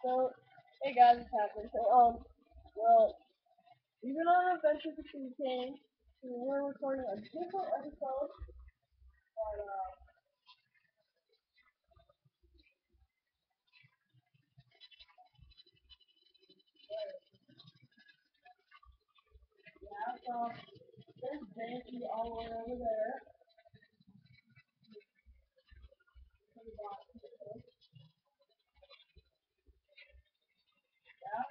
So, hey guys, what's happening? Well, we've been on an adventure between King. So we're recording a different episode, but, yeah, so, there's Banshee all the way over there. Yeah,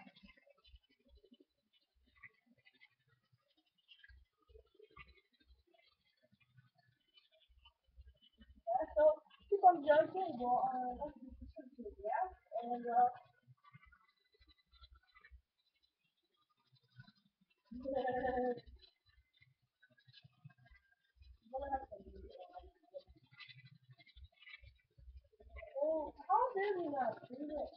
yeah, so, keep on jumping, let's do some yeah, and, gonna have some Oh, how did we not do this?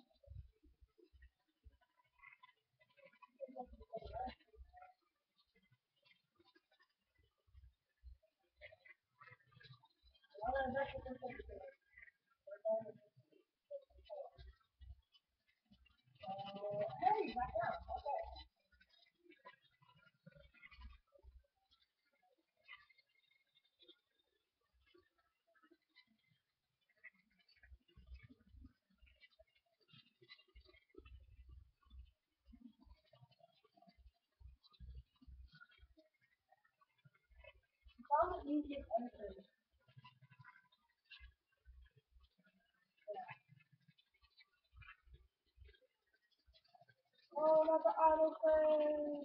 Well, that's what we're going to do. Hey, back up, okay. Found the easiest entrance. Oh, not the auto frame.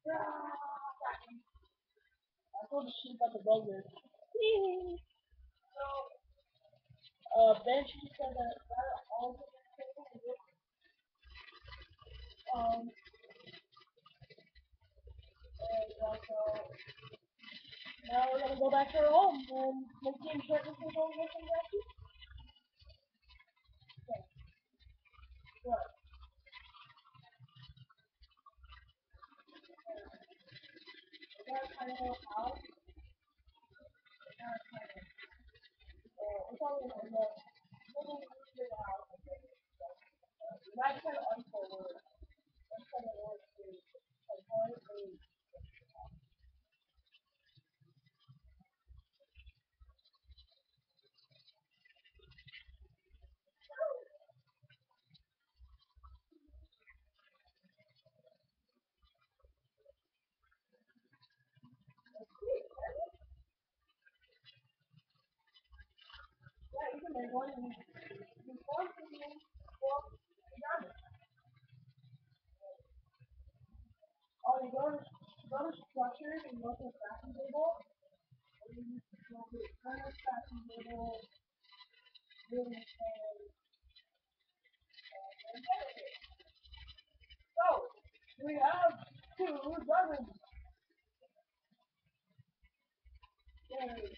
Yeah. I told the sheep at the bugger. Banshee said that all the things, and so now we're gonna go back to our home and make the instructions for going with some Banshee. Okay, what? We gotta kind of know how. We're probably gonna end up maybe figure it out. That's kind of unforward. That's kind of work too. Like, yeah, you can make one and before you well, you got it. Oh, you go to structure and go to crafting table. And you go to current crafting table, building and benefit. So, we have two dragons. Yay.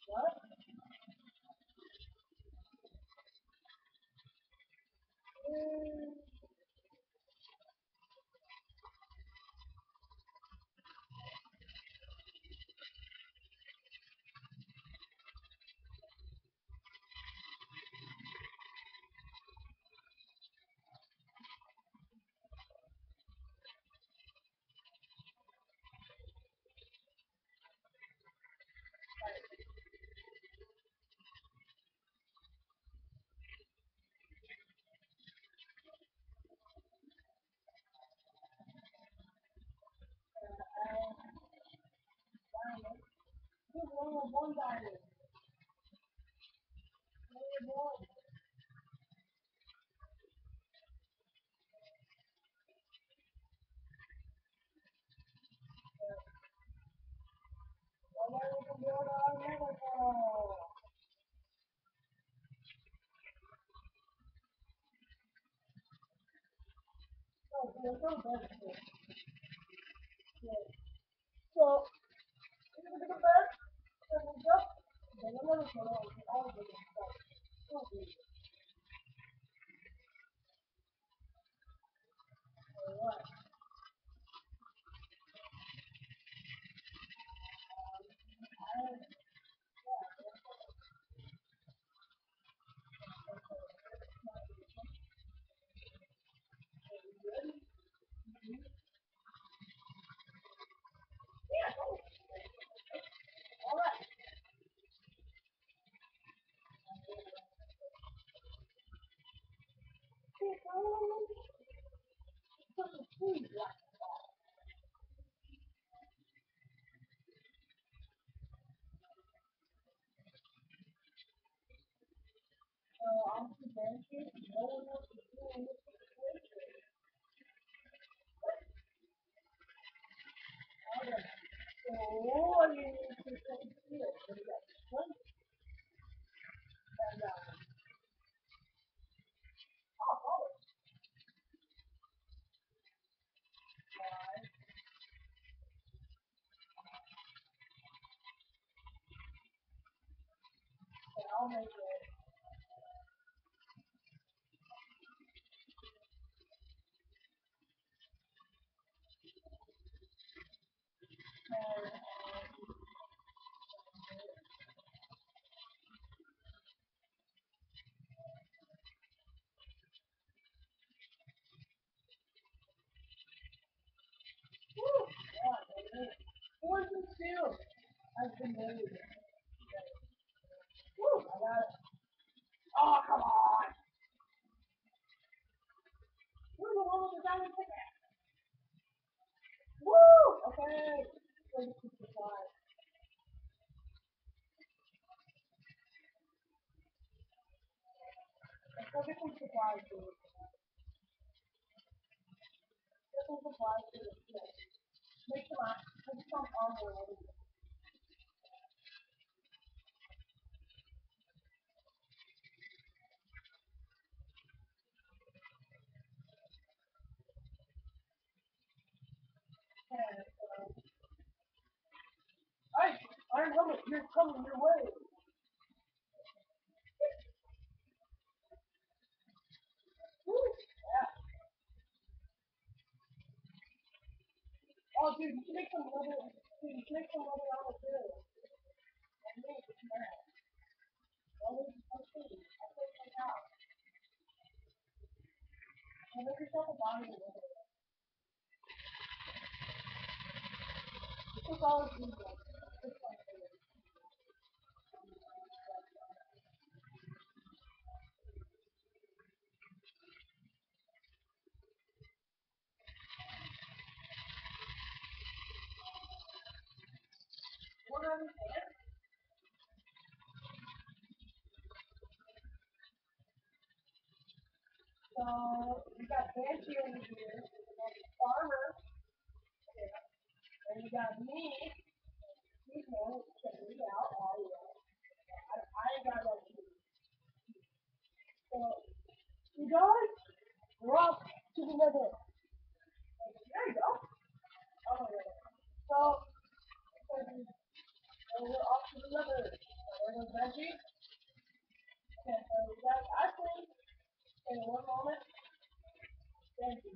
What? Who's one diamond? Only one. Well, now we can build another wall. So, There's no bed here. Yeah. So, if you look at the bed, then we go. Then another photo of all of it. So good. Alright. Alright. I'm preventing no one else is doing this situation. Okay. So, what do you need to conceal? So, you got one and oh, right. And I'll make it. And, woo! Yeah, baby. Poison two has been made. Woo! I got it. Oh, come on! Where's the one with the diamond ticket? Woo! Okay. Let's keep the five. Let's go get some supplies, dude. Get some supplies, dude. Yeah. Make some armor ready. And, hey, Iron Helmet, you're coming your way. Woo! Yeah. Oh, dude, you can make some leather. Dude, you can make some leather armor too. And me, it's mad. Always, I'm kidding. I'll take some out. And make yourself a body of leather. This is always easy. This one's good. What are we saying? So, we got Banshee over here. We got Farmer. Yeah. And we got me. He's no, check me out. Oh, yeah. I ain't got no shoes. So, you guys, we're off to the nether. There you go. Oh, yeah. So we're off to the nether. There goes Benji. Okay, so we got actually, in one moment, Benji.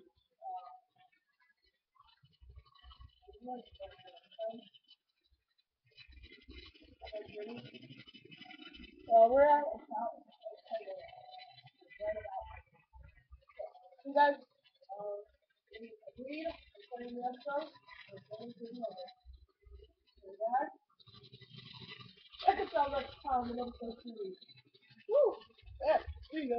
We're at about, right about. You guys, agreed on putting the episode. We're going to the nether. So guys, check us out next time in episode 2. Woo! Yeah, see ya.